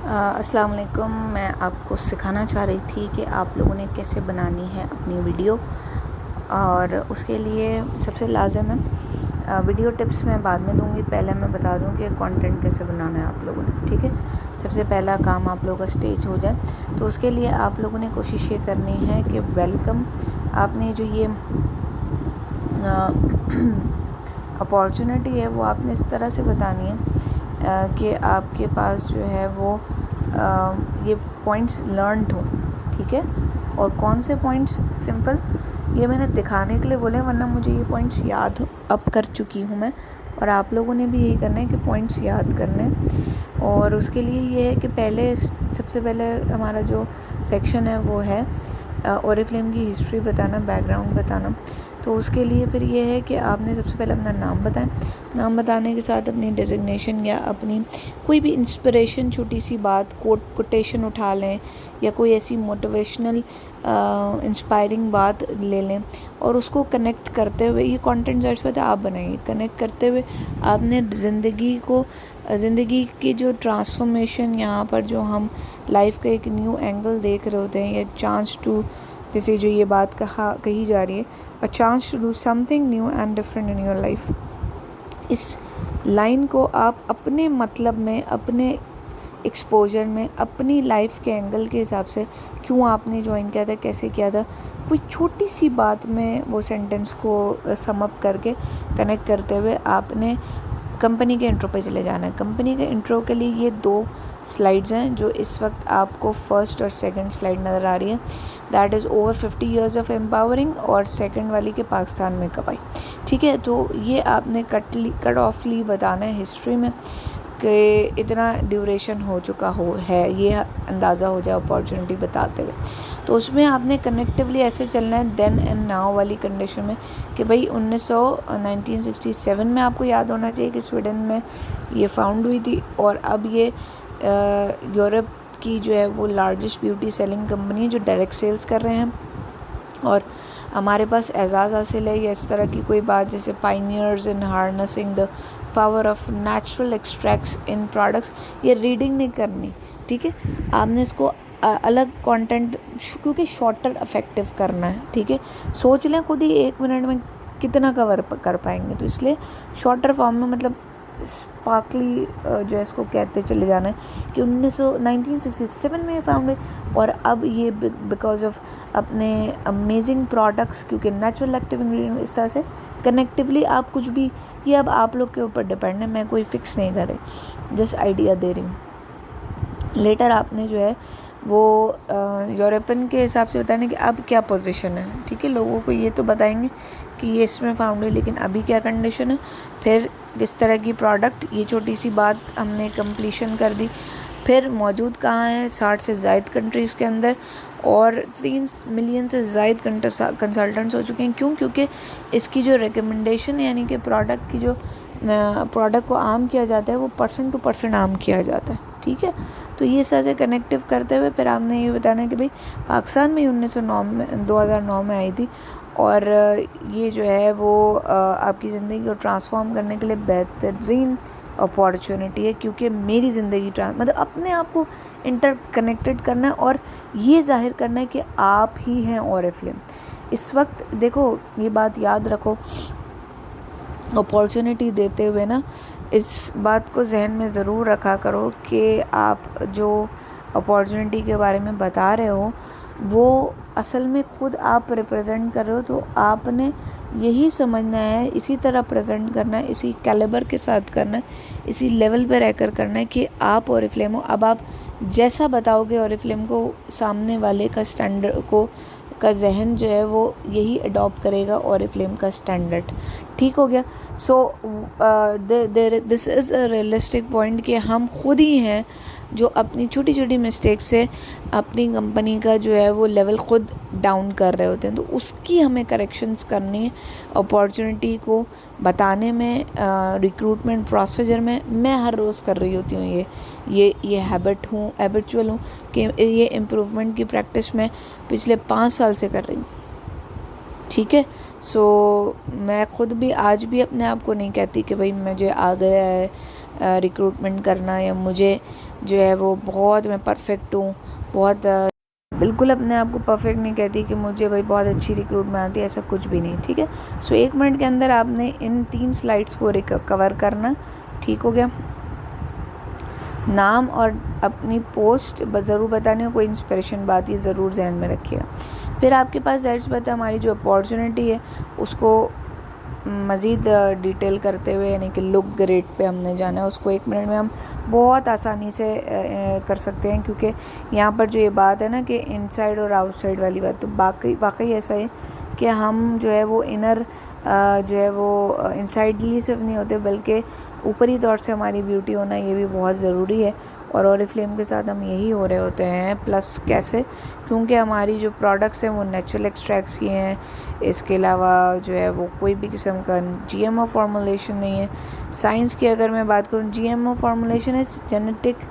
अस्सलाम वालेकुम। मैं आपको सिखाना चाह रही थी कि आप लोगों ने कैसे बनानी है अपनी वीडियो, और उसके लिए सबसे लाज़िम है वीडियो टिप्स मैं बाद में दूंगी। पहले मैं बता दूं कि कंटेंट कैसे बनाना है आप लोगों ने। ठीक है, सबसे पहला काम आप लोगों का स्टेज हो जाए, तो उसके लिए आप लोगों ने कोशिश ये करनी है कि वेलकम, आपने जो ये अपॉर्चुनिटी है वो आपने इस तरह से बतानी है कि आपके पास जो है वो ये पॉइंट्स लर्नड हो। ठीक है, और कौन से पॉइंट्स, सिंपल ये मैंने दिखाने के लिए बोले, वरना मुझे ये पॉइंट्स याद अब कर चुकी हूँ मैं, और आप लोगों ने भी यही करना है कि पॉइंट्स याद करने हैं। और उसके लिए ये है कि सबसे पहले हमारा जो सेक्शन है वो है ओरिफ्लेम की हिस्ट्री बताना, बैकग्राउंड बताना। तो उसके लिए फिर ये है कि आपने सबसे पहले अपना नाम बताएं। नाम बताने के साथ अपनी डेजिग्नेशन या अपनी कोई भी इंस्पिरेशन, छोटी सी बात, कोटेशन उठा लें या कोई ऐसी मोटिवेशनल इंस्पायरिंग बात ले लें, और उसको कनेक्ट करते हुए, ये कंटेंट ज़ाहिर सी बात है आप बनाइए, कनेक्ट करते हुए आपने ज़िंदगी की जो ट्रांसफॉर्मेशन, यहाँ पर जो हम लाइफ का एक न्यू एंगल देख रहे होते हैं, या चांस टू, जैसे जो ये बात कही जा रही है, a chance to do something new and different in your life. इस लाइन को आप अपने मतलब में, अपने एक्सपोजर में, अपनी लाइफ के एंगल के हिसाब से, क्यों आपने ज्वाइन किया था, कैसे किया था, कोई छोटी सी बात में वो सेंटेंस को सम अप करके कनेक्ट करते हुए आपने कंपनी के इंट्रो पे चले जाना है। कंपनी के इंट्रो के लिए ये 2 स्लाइड्स हैं जो इस वक्त आपको फर्स्ट और सेकंड स्लाइड नज़र आ रही है। That is over 50 years of empowering, और सेकंड वाली के पाकिस्तान में कब आई। ठीक है, तो ये आपने कट ऑफली बताना है हिस्ट्री में कि इतना ड्यूरेशन हो चुका है, ये अंदाज़ा हो जाए अपॉर्चुनिटी बताते हुए। तो उसमें आपने कनेक्टिवली ऐसे चलना है देन एंड नाउ वाली कंडीशन में कि भाई 1967 में आपको याद होना चाहिए कि स्वीडन में ये फाउंड हुई थी, और अब ये यूरोप की जो है वो लार्जेस्ट ब्यूटी सेलिंग कंपनी है जो डायरेक्ट सेल्स कर रहे हैं। और हमारे पास एजाज़ हासिल है, या इस तरह की कोई बात जैसे Pioneers in harnessing the power of natural extracts in products, ये रीडिंग नहीं करनी। ठीक है, आपने इसको अलग कंटेंट, क्योंकि शॉर्टर इफेक्टिव करना है। ठीक है, सोच लें खुद ही 1 मिनट में कितना कवर कर पाएंगे, तो इसलिए शॉर्टर फॉर्म में, मतलब स्पार्कली जो है इसको कहते चले जाना है कि 1967 में फाउंड हुई, और अब ये बिकॉज ऑफ अपने अमेजिंग प्रोडक्ट्स, क्योंकि नेचुरल एक्टिव इंग्रेडिएंट, इस तरह से कनेक्टिवली आप कुछ भी, ये अब आप लोग के ऊपर डिपेंड है, मैं कोई फिक्स नहीं कर रही, जस्ट आइडिया दे रही हूँ। लेटर आपने जो है वो यूरोपियन के हिसाब से बताने कि अब क्या पोजीशन है। ठीक है, लोगों को ये तो बताएंगे कि ये इसमें फाउंड है, लेकिन अभी क्या कंडीशन है, फिर किस तरह की प्रोडक्ट, ये छोटी सी बात हमने कंप्लीशन कर दी। फिर मौजूद कहाँ है, 60 से ज़ायद कंट्रीज़ के अंदर, और 3 मिलियन से ज़ायद कंसल्टेंट्स हो चुके हैं। क्यों? क्योंकि इसकी जो रिकमेंडेशन, यानी कि प्रोडक्ट की जो प्रोडक्ट को आम किया जाता है, वो पर्सन टू पर्सन आम किया जाता है। ठीक है, तो ये सारे कनेक्टिव करते हुए फिर आपने ये बताना है कि भाई पाकिस्तान में 2009 में आई थी, और ये जो है वो आपकी ज़िंदगी को ट्रांसफॉर्म करने के लिए बेहतरीन अपॉर्चुनिटी है, क्योंकि मेरी ज़िंदगी मतलब अपने आप को इंटरकनेक्टेड करना है, और ये जाहिर करना है कि आप ही हैं ओरिफ्लेम। इस वक्त देखो, ये बात याद रखो, अपॉर्चुनिटी देते हुए ना, इस बात को जहन में ज़रूर रखा करो कि आप जो अपॉर्चुनिटी के बारे में बता रहे हो वो असल में खुद आप रिप्रेजेंट कर रहे हो, तो आपने यही समझना है, इसी तरह प्रेजेंट करना है, इसी कैलिबर के साथ करना है, इसी लेवल पे रहकर करना है कि आप ओरिफ्लेम हो। अब आप जैसा बताओगे ओरिफ्लेम को, सामने वाले का स्टैंडर्ड का जहन जो है वो यही अडॉप्ट करेगा, ओरिफ्लेम का स्टैंडर्ड। ठीक हो गया। So this is a realistic point कि हम खुद ही हैं जो अपनी छोटी छोटी मिस्टेक से अपनी कंपनी का जो है वो लेवल खुद डाउन कर रहे होते हैं, तो उसकी हमें करेक्शंस करनी है। अपॉर्चुनिटी को बताने में, रिक्रूटमेंट प्रोसीजर में मैं हर रोज़ कर रही होती हूँ, ये हैबिचुअल हूँ कि ये इम्प्रूवमेंट की प्रैक्टिस मैं पिछले 5 साल से कर रही हूँ। ठीक है, सो मैं ख़ुद भी आज भी अपने आप को नहीं कहती कि भाई मुझे आ गया है, रिक्रूटमेंट करना, या मुझे जो है वो बहुत मैं परफेक्ट हूँ, बहुत बिल्कुल अपने आप को परफेक्ट नहीं कहती कि मुझे भाई बहुत अच्छी रिक्रूटमेंट आती है, ऐसा कुछ भी नहीं, ठीक है। सो 1 मिनट के अंदर आपने इन 3 स्लाइड्स को कवर करना, ठीक हो गया। नाम और अपनी पोस्ट ज़रूर बतानी हो, कोई इंस्पिरेशन बात ये ज़रूर ध्यान में रखिएगा। फिर आपके पास दैट्स बता हमारी जो अपॉर्चुनिटी है उसको मज़ीद डिटेल करते हुए, यानी कि लुक ग्रेट पे हमने जाना है, उसको 1 मिनट में हम बहुत आसानी से कर सकते हैं, क्योंकि यहाँ पर जो ये बात है ना कि इनसाइड और आउटसाइड वाली बात, तो वाकई ऐसा है कि हम जो है वो इनर जो है वो इनसाइडली सिर्फ नहीं होते, बल्कि ऊपरी तौर से हमारी ब्यूटी होना ये भी बहुत ज़रूरी है। और ओरिफ्लेम के साथ हम यही हो रहे होते हैं। प्लस कैसे, क्योंकि हमारी जो प्रोडक्ट्स हैं वो नेचुरल एक्सट्रैक्ट्स की हैं, इसके अलावा जो है वो कोई भी किस्म का जीएमओ फार्मूलेशन नहीं है। साइंस की अगर मैं बात करूँ, GMO formulation is genetic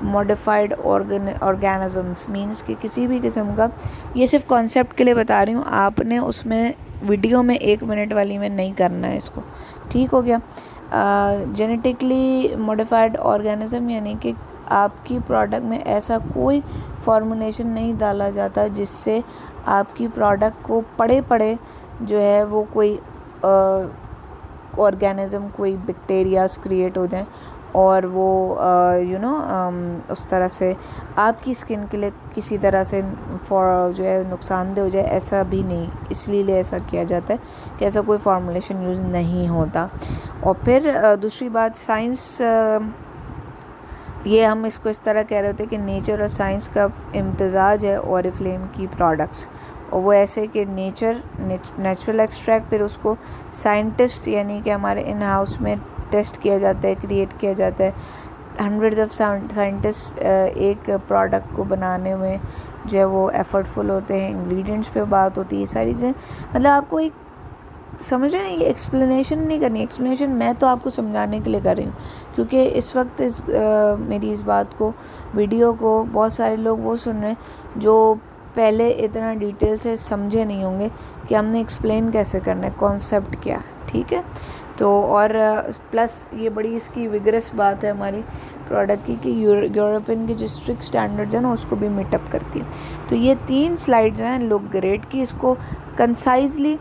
modified organisms, means कि किसी भी किस्म का, ये सिर्फ कॉन्सेप्ट के लिए बता रही हूँ, आपने उसमें वीडियो में 1 मिनट वाली में नहीं करना है इसको, ठीक हो गया। जेनेटिकली मॉडिफाइड ऑर्गेनिज्म यानी कि आपकी प्रोडक्ट में ऐसा कोई फॉर्मुलेशन नहीं डाला जाता जिससे आपकी प्रोडक्ट को पड़े जो है वो कोई ऑर्गेनिज्म, कोई बैक्टीरियाज क्रिएट हो जाएं और वो उस तरह से आपकी स्किन के लिए किसी तरह से जो है नुकसानदेह हो जाए, ऐसा भी नहीं। इसलिए ऐसा किया जाता है कि ऐसा कोई फार्मूलेशन यूज़ नहीं होता। और फिर दूसरी बात, साइंस, ये हम इसको इस तरह कह रहे होते हैं कि नेचर और साइंस का इम्तिजाज है ओरिफ्लेम की प्रोडक्ट्स, और वो ऐसे कि नेचुरल एक्सट्रैक्ट, फिर उसको साइंटिस्ट यानी कि हमारे इन हाउस में टेस्ट किया जाता है, क्रिएट किया जाता है। हंड्रेड्स ऑफ साइंटिस्ट एक प्रोडक्ट को बनाने में जो है वो एफर्टफुल होते हैं। इंग्रेडिएंट्स पे बात होती है, सारी चीज़ें, मतलब आपको एक समझ रहे हैं, ये एक्सप्लेनेशन नहीं करनी, एक्सप्लेनेशन मैं तो आपको समझाने के लिए कर रही हूँ, क्योंकि इस वक्त मेरी इस बात को, वीडियो को बहुत सारे लोग वो सुन रहे हैं जो पहले इतना डिटेल से समझे नहीं होंगे कि हमने एक्सप्लेन कैसे करना है, कॉन्सेप्ट क्या है, ठीक है। तो और प्लस ये बड़ी इसकी विगरस बात है हमारी प्रोडक्ट की कि यूरोपियन के जो स्ट्रिक्ट स्टैंडर्ड्स हैं ना उसको भी मीटअप करती है। तो ये 3 स्लाइड्स हैं लुक ग्रेट की, इसको कंसाइजली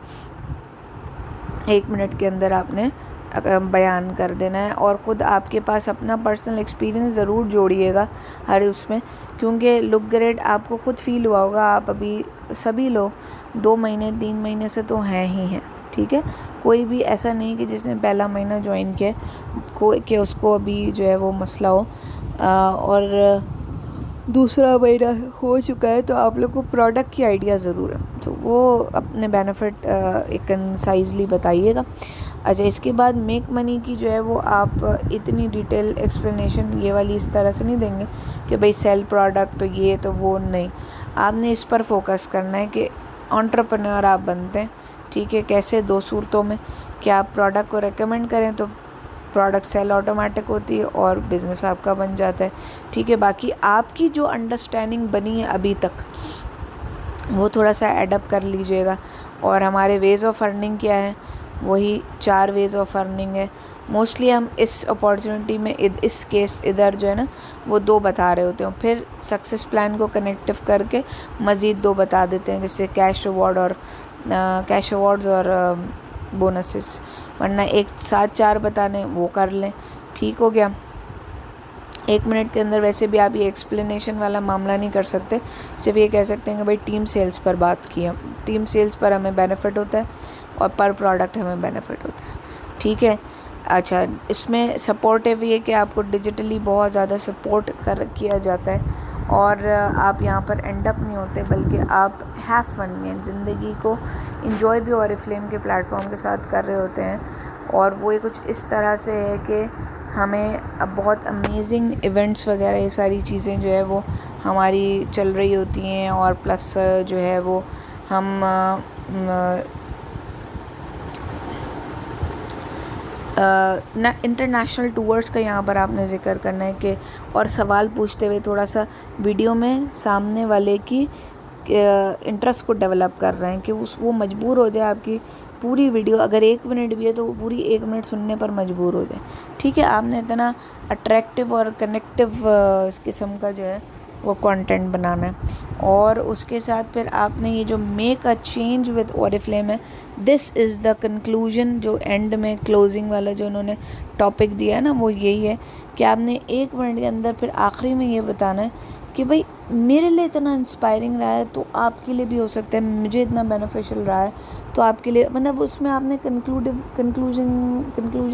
1 मिनट के अंदर आपने बयान कर देना है, और ख़ुद आपके पास अपना पर्सनल एक्सपीरियंस ज़रूर जोड़िएगा हर उसमें, क्योंकि लुक ग्रेट आपको ख़ुद फील हुआ होगा, आप अभी सभी लोग 2 महीने 3 महीने से तो हैं ही हैं, ठीक है। कोई भी ऐसा नहीं कि जिसने पहला महीना ज्वाइन किया कि उसको अभी जो है वो मसला हो, और दूसरा महीना हो चुका है तो आप लोग को प्रोडक्ट की आइडिया ज़रूर है, तो वो अपने बेनिफिट एक कंसाइजली बताइएगा। अच्छा, इसके बाद मेक मनी की जो है वो आप इतनी डिटेल एक्सप्लेनेशन ये वाली इस तरह से नहीं देंगे कि भाई सेल प्रोडक्ट तो ये तो वो, नहीं, आपने इस पर फोकस करना है कि एंटरप्रेन्योर आप बनते हैं, ठीक है। कैसे, 2 सूरतों में, कि आप प्रोडक्ट को रेकमेंड करें तो प्रोडक्ट सेल ऑटोमेटिक होती है और बिज़नेस आपका बन जाता है, ठीक है। बाकी आपकी जो अंडरस्टैंडिंग बनी है अभी तक वो थोड़ा सा एडअप कर लीजिएगा। और हमारे वेज़ ऑफ अर्निंग क्या है, वही 4 वेज़ ऑफ अर्निंग है। मोस्टली हम इस अपॉर्चुनिटी में इस केस इधर जो है ना वो 2 बता रहे होते हैं, फिर सक्सेस प्लान को कनेक्टिव करके मज़ीद 2 बता देते हैं, जैसे कैश अवार्ड्स और बोनसेस, वरना एक साथ 4 बताने वो कर लें, ठीक हो गया। 1 मिनट के अंदर वैसे भी आप ये एक्सप्लेनेशन वाला मामला नहीं कर सकते, सिर्फ ये कह सकते हैं कि भाई टीम सेल्स पर बात की है, टीम सेल्स पर हमें बेनिफिट होता है और पर प्रोडक्ट हमें बेनिफिट होता है, ठीक है। अच्छा, इसमें सपोर्टिव ये कि आपको डिजिटली बहुत ज़्यादा सपोर्ट किया जाता है, और आप यहाँ पर एंड अप नहीं होते, बल्कि आप हैव फन में ज़िंदगी को इंजॉय भी ओरिफ्लेम के प्लेटफॉर्म के साथ कर रहे होते हैं। और वो ये कुछ इस तरह से है कि हमें अब बहुत अमेजिंग इवेंट्स वगैरह ये सारी चीज़ें जो है वो हमारी चल रही होती हैं, और प्लस जो है वो हम इंटरनेशनल टूर्स का यहाँ पर आपने ज़िक्र करना है कि, और सवाल पूछते हुए थोड़ा सा वीडियो में सामने वाले की इंटरेस्ट को डेवलप कर रहे हैं कि वो मजबूर हो जाए आपकी पूरी वीडियो अगर 1 मिनट भी है तो वो पूरी 1 मिनट सुनने पर मजबूर हो जाए। ठीक है, आपने इतना अट्रैक्टिव और कनेक्टिव किस्म का जो है वो कंटेंट बनाना है। और उसके साथ फिर आपने ये जो make a change with Oriflame है, दिस इज़ द कंक्लूजन, जो एंड में क्लोजिंग वाला जो उन्होंने टॉपिक दिया है ना, वो यही है कि आपने 1 मिनट के अंदर फिर आखिरी में ये बताना है कि भाई मेरे लिए इतना इंस्पायरिंग रहा है तो आपके लिए भी हो सकता है, मुझे इतना बेनिफिशियल रहा है तो आपके लिए, मतलब उसमें आपने कंक्लूजन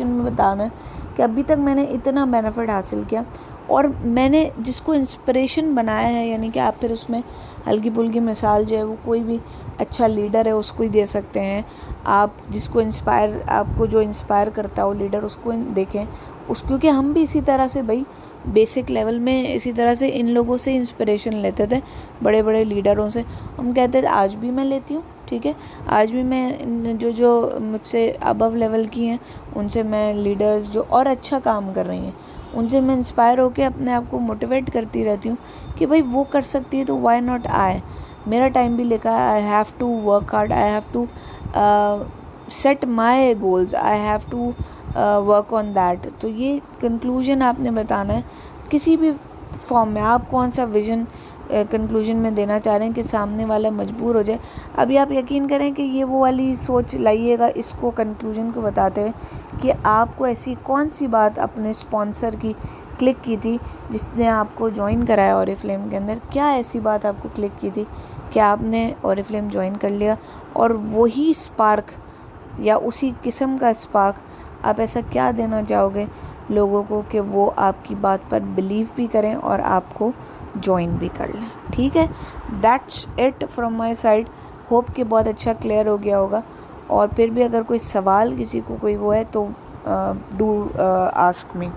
में बताना है कि अभी तक मैंने इतना बेनिफिट हासिल किया और मैंने जिसको इंस्पिरेशन बनाया है, यानी कि आप फिर उसमें हल्की फुल्की मिसाल जो है वो कोई भी अच्छा लीडर है उसको ही दे सकते हैं। आप जिसको इंस्पायर, आपको जो इंस्पायर करता है वो लीडर, उसको देखें क्योंकि हम भी इसी तरह से भाई बेसिक लेवल में इसी तरह से इन लोगों से इंस्पिरेशन लेते थे, बड़े बड़े लीडरों से। हम कहते थे आज भी मैं लेती हूँ, ठीक है, आज भी मैं जो मुझसे अबव लेवल की हैं उनसे मैं, लीडर्स जो और अच्छा काम कर रही हैं उनसे मैं इंस्पायर होकर अपने आप को मोटिवेट करती रहती हूँ कि भाई वो कर सकती है तो व्हाई नॉट आई। मेरा टाइम भी लिखा है, I have to work hard, I have to set my goals, I have to work on that. तो ये कंक्लूजन आपने बताना है किसी भी फॉर्म में, आप कौन सा विज़न कंक्लूजन में देना चाह रहे हैं कि सामने वाला मजबूर हो जाए। अभी आप यकीन करें कि ये वो वाली सोच लाइएगा इसको कंक्लूजन को बताते हुए कि आपको ऐसी कौन सी बात अपने स्पॉन्सर की क्लिक की थी जिसने आपको ज्वाइन कराया ओरिफ्लेम के अंदर, क्या ऐसी बात आपको क्लिक की थी कि आपने ओरिफ्लेम ज्वाइन कर लिया, और वही स्पार्क या उसी किस्म का स्पार्क आप ऐसा क्या देना चाहोगे लोगों को कि वो आपकी बात पर बिलीव भी करें और आपको ज्वाइन भी कर लें। ठीक है, that's it from my side. Hope कि बहुत अच्छा क्लियर हो गया होगा। और फिर भी अगर कोई सवाल किसी को कोई वो है तो डू आस्क मी।